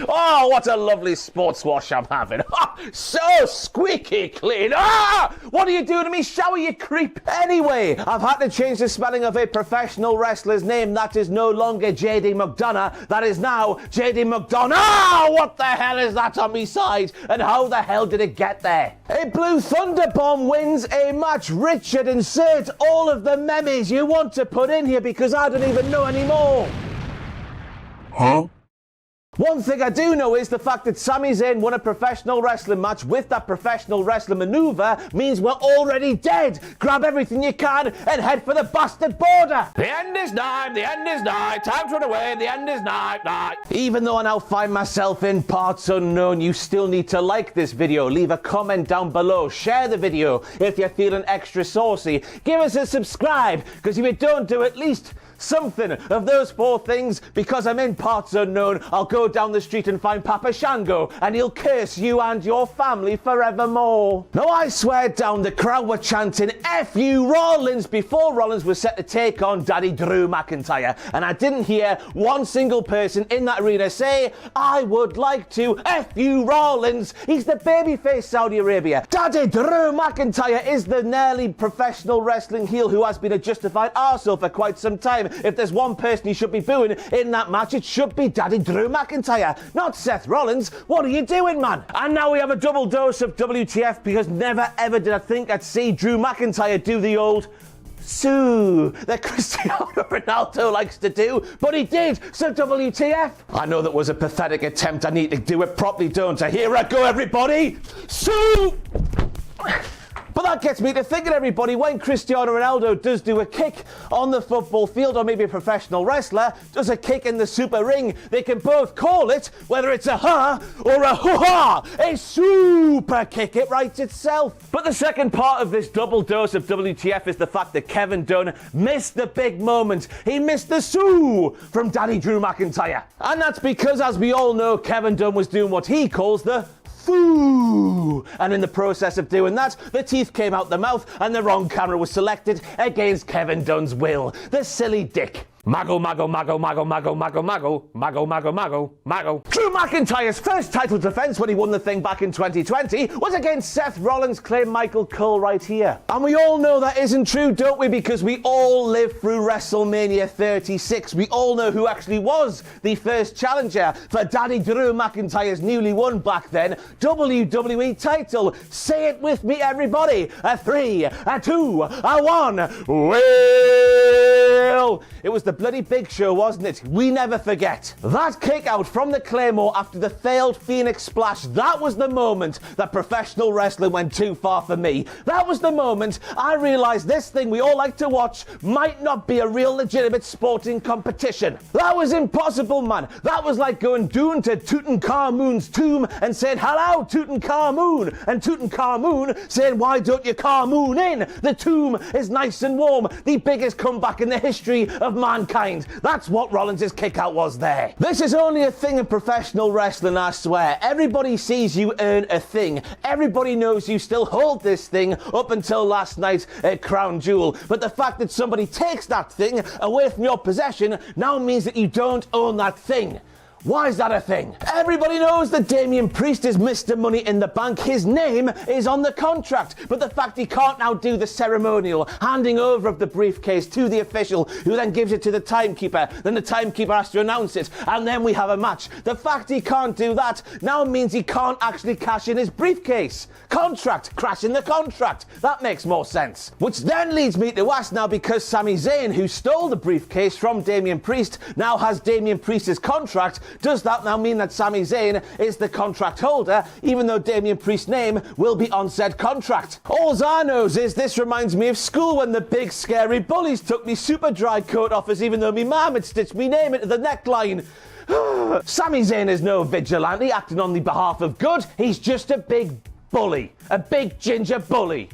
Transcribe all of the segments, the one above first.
Oh, what a lovely sports wash I'm having. So squeaky clean. What are you doing to me shower, you creep? Anyway, I've had to change the spelling of a professional wrestler's name. That is no longer JD McDonagh. That is now JD McDonagh. What the hell is that on me side? And how the hell did it get there? A Blue Thunder Bomb wins a match. Richard, insert all of the memes you want to put in here because I don't even know anymore. Huh? One thing I do know is the fact that Sami Zayn won a professional wrestling match with that professional wrestling maneuver means we're already dead. Grab everything you can and head for the bastard border. The end is nigh, the end is nigh, time to run away, the end is nigh. Even though I now find myself in parts unknown, you still need to like this video, leave a comment down below, share the video if you're feeling extra saucy, give us a subscribe, because if you don't do at least something of those 4 things, because I'm in parts unknown, I'll go down the street and find Papa Shango and he'll curse you and your family forevermore. Now I swear down the crowd were chanting F you Rollins before Rollins was set to take on Daddy Drew McIntyre, and I didn't hear one single person in that arena say I would like to F you Rollins. He's the babyface Saudi Arabia. Daddy Drew McIntyre is the nearly professional wrestling heel who has been a justified arsehole for quite some time. If there's one person he should be booing in that match, it should be Daddy Drew McIntyre, not Seth Rollins. What are you doing, man? And now we have a double dose of WTF, because never ever did I think I'd see Drew McIntyre do the old Sue that Cristiano Ronaldo likes to do, but he did, so WTF. I know that was a pathetic attempt. I need to do it properly, don't I? Here I go, everybody. Sue! But that gets me to thinking, everybody, when Cristiano Ronaldo does do a kick on the football field, or maybe a professional wrestler does a kick in the super ring, they can both call it, whether it's a ha or a hoo-ha, a super kick. It writes itself. But the second part of this double dose of WTF is the fact that Kevin Dunn missed the big moment. He missed the sue from Daddy Drew McIntyre. And that's because, as we all know, Kevin Dunn was doing what he calls the Foo. And in the process of doing that, the teeth came out the mouth and the wrong camera was selected against Kevin Dunn's will. The silly dick. Mago, mago, mago, mago, mago, mago, mago, mago, mago, mago, mago. Drew McIntyre's first title defense when he won the thing back in 2020 was against Seth Rollins, claim Michael Cole right here. And we all know that isn't true, don't we? Because we all lived through WrestleMania 36. We all know who actually was the first challenger for Daddy Drew McIntyre's newly won back then WWE title. Say it with me, everybody. A 3, a 2, a 1. Well, it was the bloody Big Show, wasn't it? We never forget. That kick out from the Claymore after the failed Phoenix Splash, that was the moment that professional wrestling went too far for me. That was the moment I realised this thing we all like to watch might not be a real legitimate sporting competition. That was impossible, man. That was like going down to Tutankhamun's tomb and saying, hello, Tutankhamun. And Tutankhamun saying, why don't you Khamun in? The tomb is nice and warm. The biggest comeback in the history of mankind. That's what Rollins' kick out was there. This is only a thing in professional wrestling, I swear. Everybody sees you earn a thing. Everybody knows you still hold this thing up until last night at Crown Jewel. But the fact that somebody takes that thing away from your possession now means that you don't own that thing. Why is that a thing? Everybody knows that Damian Priest is Mr. Money in the Bank. His name is on the contract. But the fact he can't now do the ceremonial handing over of the briefcase to the official, who then gives it to the timekeeper, then the timekeeper has to announce it, and then we have a match. The fact he can't do that now means he can't actually cash in his briefcase. Contract, crashing the contract. That makes more sense. Which then leads me to ask now, because Sami Zayn, who stole the briefcase from Damian Priest, now has Damian Priest's contract, does that now mean that Sami Zayn is the contract holder, even though Damian Priest's name will be on said contract? All I knows is this reminds me of school when the big scary bullies took me super dry coat offers, even though me mum had stitched me name into the neckline. Sami Zayn is no vigilante acting on the behalf of good. He's just a big bully. A big ginger bully.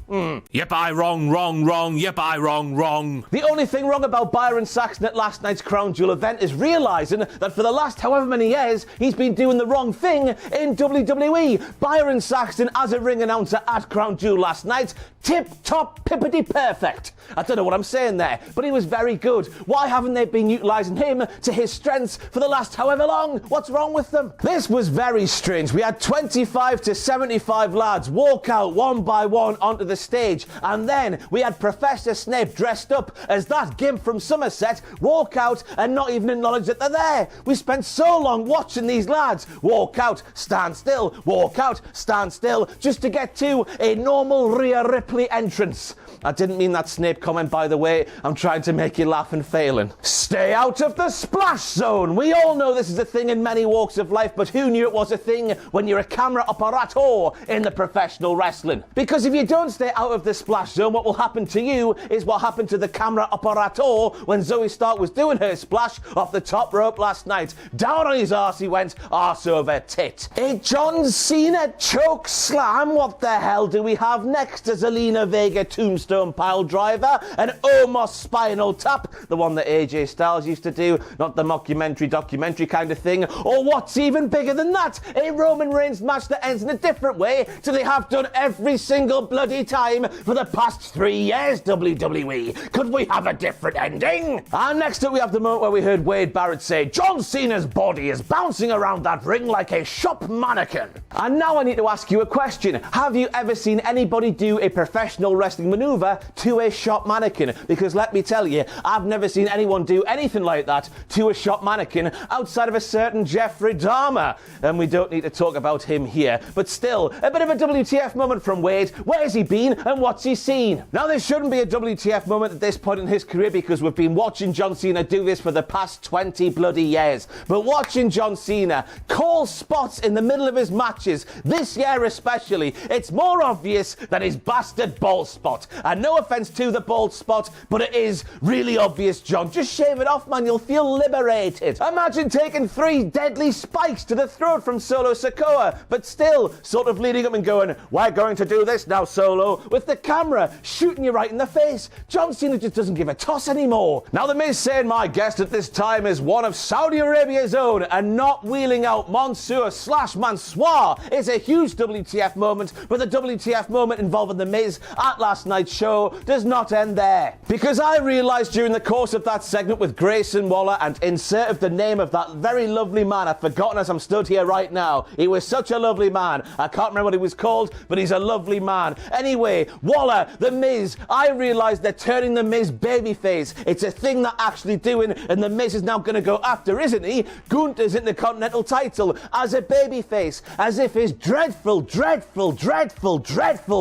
Yep, I wrong. Yep, I wrong. The only thing wrong about Byron Saxton at last night's Crown Jewel event is realising that for the last however many years, he's been doing the wrong thing in WWE. Byron Saxton, as a ring announcer at Crown Jewel last night, tip-top, pippity-perfect. I don't know what I'm saying there, but he was very good. Why haven't they been utilising him to his strengths for the last however long? What's wrong with them? This was very strange. We had 25 to 75 lads walk out one by one onto the stage, and then we had Professor Snape dressed up as that gimp from Somerset walk out and not even acknowledge that they're there. We spent so long watching these lads walk out, stand still, walk out, stand still, just to get to a normal Rhea Ripley entrance. I didn't mean that Snape comment, by the way. I'm trying to make you laugh and failing. Stay out of the splash zone. We all know this is a thing in many walks of life, but who knew it was a thing when you're a camera operator in the professional wrestling? Because if you don't stay out of the splash zone, what will happen to you is what happened to the camera operator when Zoey Stark was doing her splash off the top rope last night. Down on his arse he went, arse over tit. A John Cena choke slam? What the hell do we have next? A Zelina Vega tombstone pile driver, an Omos spinal tap, the one that AJ Styles used to do, not the documentary kind of thing, or what's even bigger than that, a Roman Reigns match that ends in a different way to they have done every single bloody time for the past 3 years, WWE. Could we have a different ending? And next up we have the moment where we heard Wade Barrett say, John Cena's body is bouncing around that ring like a shop mannequin. And now I need to ask you a question. Have you ever seen anybody do a professional wrestling maneuver to a shop mannequin? Because let me tell you, I've never seen anyone do anything like that to a shop mannequin outside of a certain Jeffrey Dahmer. And we don't need to talk about him here. But still, a bit of a WTF moment from Wade. Where's he been and what's he seen? Now, this shouldn't be a WTF moment at this point in his career because we've been watching John Cena do this for the past 20 bloody years. But watching John Cena call spots in the middle of his matches, this year especially, it's more obvious than his bastard bald spot. And no offence to the bald spot, but it is really obvious, John. Just shave it off, man. You'll feel liberated. Imagine taking 3 deadly spikes to the throat from Solo Sikoa, but still sort of leading up and going, we're going to do this now, Solo, with the camera shooting you right in the face. John Cena just doesn't give a toss anymore. Now, The Miz saying my guest at this time is one of Saudi Arabia's own and not wheeling out Mansoor/Mansoor is a huge WTF moment, but the WTF moment involving The Miz at last night's show does not end there. Because I realised during the course of that segment with Grayson Waller and insert of the name of that very lovely man, I've forgotten as I'm stood here right now. He was such a lovely man. I can't remember what he was called, but he's a lovely man. Anyway, Waller, The Miz, I realised they're turning The Miz babyface. It's a thing they're actually doing, and The Miz is now going to go after, isn't he, Gunther's Intercontinental title as a babyface, as if his dreadful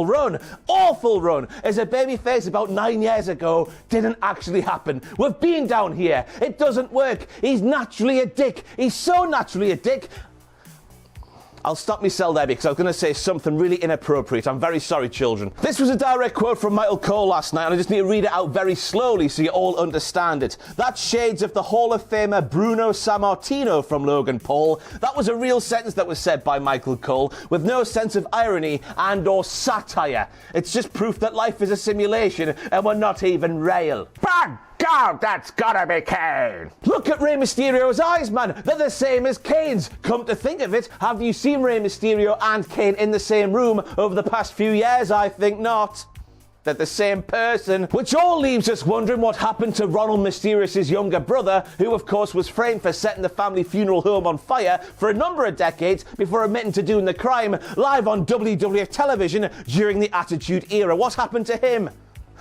run, awful run, as a babyface about 9 years ago didn't actually happen. We've been down here. It doesn't work. He's naturally a dick. He's so naturally a dick. I'll stop myself there because I was going to say something really inappropriate. I'm very sorry, children. This was a direct quote from Michael Cole last night, and I just need to read it out very slowly so you all understand it. That's shades of the Hall of Famer Bruno Sammartino from Logan Paul. That was a real sentence that was said by Michael Cole with no sense of irony and or satire. It's just proof that life is a simulation and we're not even real. Bang! God, that's gotta be Kane. Look at Rey Mysterio's eyes, man. They're the same as Kane's. Come to think of it, have you seen Rey Mysterio and Kane in the same room over the past few years? I think not. They're the same person, which all leaves us wondering what happened to Ronald Mysterio's younger brother, who of course was framed for setting the family funeral home on fire for a number of decades before admitting to doing the crime live on WWF television during the Attitude Era. What happened to him?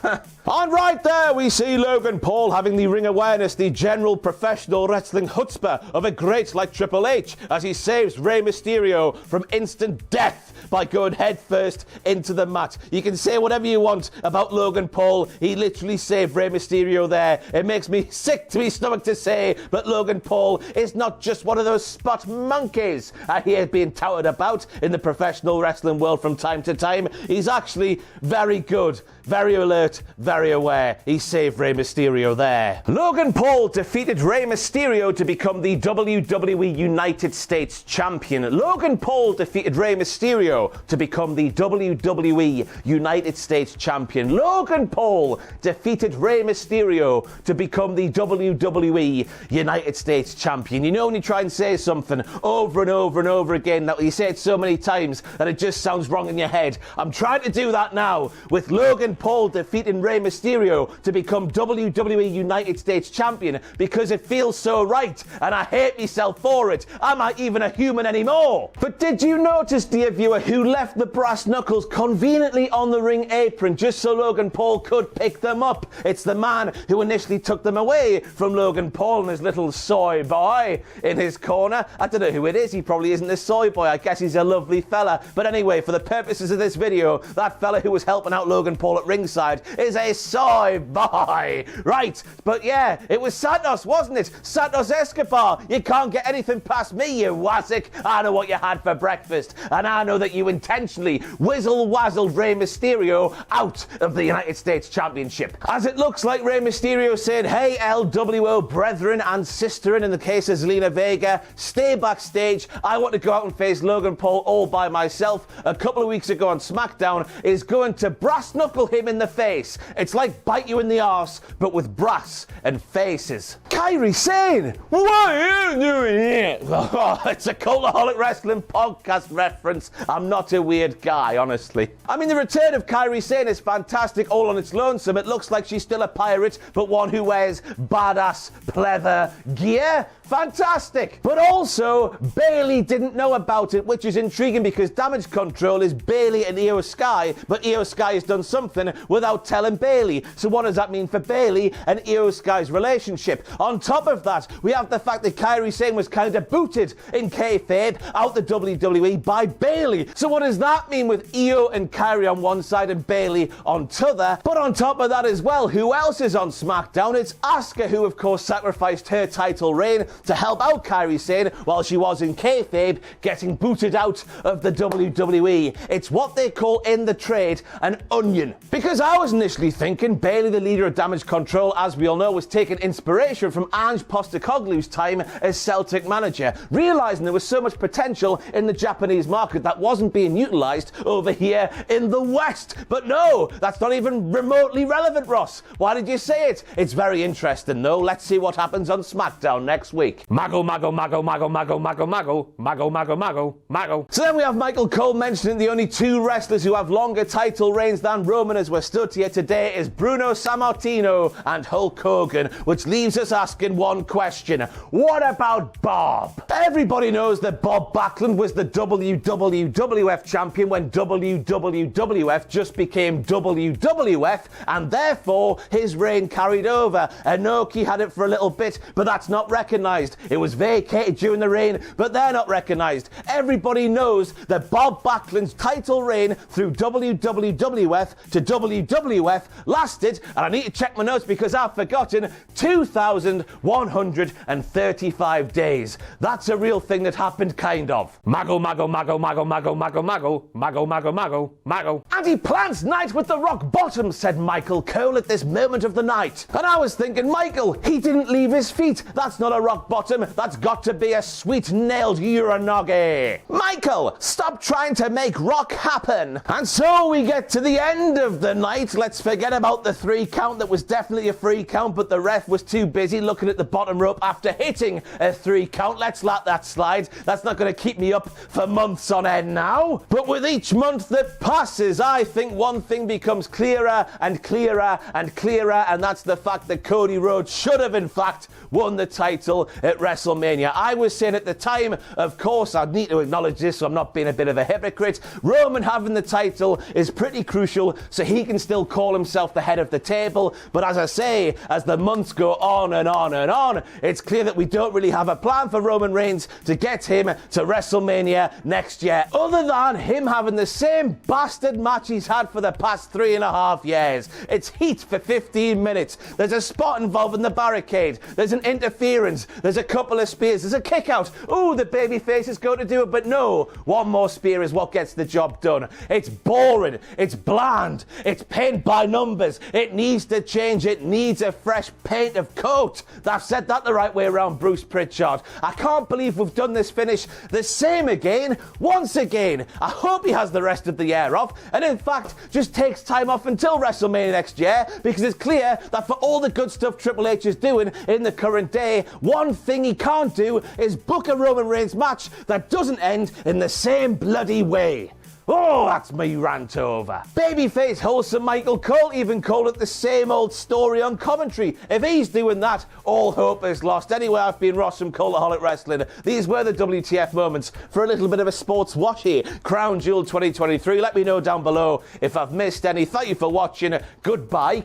And right there we see Logan Paul having the ring awareness, the general professional wrestling chutzpah of a great like Triple H as he saves Rey Mysterio from instant death by going headfirst into the mat. You can say whatever you want about Logan Paul, he literally saved Rey Mysterio there. It makes me sick to my stomach to say, but Logan Paul is not just one of those spot monkeys I hear being touted about in the professional wrestling world from time to time. He's actually very good, very alert, alert, very aware. He saved Rey Mysterio there. Logan Paul defeated Rey Mysterio to become the WWE United States Champion. Logan Paul defeated Rey Mysterio to become the WWE United States Champion. Logan Paul defeated Rey Mysterio to become the WWE United States Champion. You know when you try and say something over and over and over again, that you say it so many times that it just sounds wrong in your head. I'm trying to do that now with Logan Paul defeating Rey Mysterio to become WWE United States Champion because it feels so right and I hate myself for it. Am I even a human anymore? But did you notice, dear viewer, who left the brass knuckles conveniently on the ring apron just so Logan Paul could pick them up? It's the man who initially took them away from Logan Paul and his little soy boy in his corner. I don't know who it is. He probably isn't a soy boy. I guess he's a lovely fella. But anyway, for the purposes of this video, that fella who was helping out Logan Paul at ringside is a soy boy. Right. But yeah, it was Santos, wasn't it? Santos Escobar. You can't get anything past me, you wazzick. I know what you had for breakfast. And I know that you intentionally whizzle-wazzled Rey Mysterio out of the United States Championship. As it looks like Rey Mysterio said, hey, LWO brethren and sisterin, in the case of Zelina Vega, stay backstage. I want to go out and face Logan Paul all by myself. A couple of weeks ago on SmackDown is going to brass knuckle him in the face. It's like bite you in the arse, but with brass and faces. Kairi Sane, what are you doing here? Oh, it's a Cultaholic Wrestling podcast reference. I'm not a weird guy, honestly. I mean, the return of Kairi Sane is fantastic all on its lonesome. It looks like she's still a pirate, but one who wears badass pleather gear. Fantastic! But also, Bayley didn't know about it, which is intriguing because Damage Control is Bayley and Iyo Sky, but Iyo Sky has done something without telling Bayley. So what does that mean for Bayley and Iyo Sky's relationship? On top of that, we have the fact that Kairi Sane was kind of booted in kayfabe out the WWE by Bayley. So what does that mean with Iyo and Kairi on one side and Bayley on t'other? But on top of that as well, who else is on SmackDown? It's Asuka, who of course sacrificed her title reign to help out Kairi Sane while she was in kayfabe getting booted out of the WWE. It's what they call in the trade an onion. Because I was initially thinking Bayley, the leader of Damage Control, as we all know, was taking inspiration from Ange Postecoglou's time as Celtic manager, realising there was so much potential in the Japanese market that wasn't being utilised over here in the West. But no, that's not even remotely relevant, Ross. Why did you say it? It's very interesting though. Let's see what happens on SmackDown next week. Mago, mago, mago, mago, mago, mago, mago, mago, mago, mago, mago. So then we have Michael Cole mentioning the only two wrestlers who have longer title reigns than Roman as we're stood here today is Bruno Sammartino and Hulk Hogan, which leaves us asking one question. What about Bob? Everybody knows that Bob Backlund was the WWF champion when WWF just became WWF, and therefore his reign carried over. Inoki had it for a little bit, but that's not recognised. It was vacated during the reign, but they're not recognised. Everybody knows that Bob Backlund's title reign through WWF to WWF lasted, and I need to check my notes because I've forgotten, 2,135 days. That's a real thing that happened, kind of. Mago, mago, mago, mago, mago, mago, mago, mago, mago, mago, mago. And he plants night with the rock bottom, said Michael Cole at this moment of the night. And I was thinking, Michael, he didn't leave his feet. That's not a rock bottom. That's got to be a sweet nailed uranage. Michael, stop trying to make rock happen. And so we get to the end of the night. Let's forget about the 3 count that was definitely a 3 count, but the ref was too busy looking at the bottom rope after hitting a 3 count. Let's let that slide. That's not going to keep me up for months on end now. But with each month that passes, I think one thing becomes clearer and clearer and clearer, and that's the fact that Cody Rhodes should have in fact won the title at WrestleMania. I was saying at the time, of course, I need to acknowledge this so I'm not being a bit of a hypocrite, Roman having the title is pretty crucial so he can still call himself the head of the table. But as I say, as the months go on and on and on, it's clear that we don't really have a plan for Roman Reigns to get him to WrestleMania next year, other than him having the same bastard match he's had for the past 3.5 years. It's heat for 15 minutes. There's a spot involving the barricade. There's an interference. There's a couple of spears. There's a kick out. Ooh, the babyface is going to do it, but no. One more spear is what gets the job done. It's boring. It's bland. It's pain played by numbers. It needs to change. It needs a fresh paint of coat. I've said that the right way around, Bruce Pritchard. I can't believe we've done this finish the same again, once again. I hope he has the rest of the year off, and in fact, just takes time off until WrestleMania next year, because it's clear that for all the good stuff Triple H is doing in the current day, one thing he can't do is book a Roman Reigns match that doesn't end in the same bloody way. Oh, that's me rant over. Babyface wholesome Michael Cole even called it the same old story on commentary. If he's doing that, all hope is lost. Anyway, I've been Ross from Cultaholic Wrestling. These were the WTF moments for a little bit of a sports watch here. Crown Jewel 2023. Let me know down below if I've missed any. Thank you for watching. Goodbye.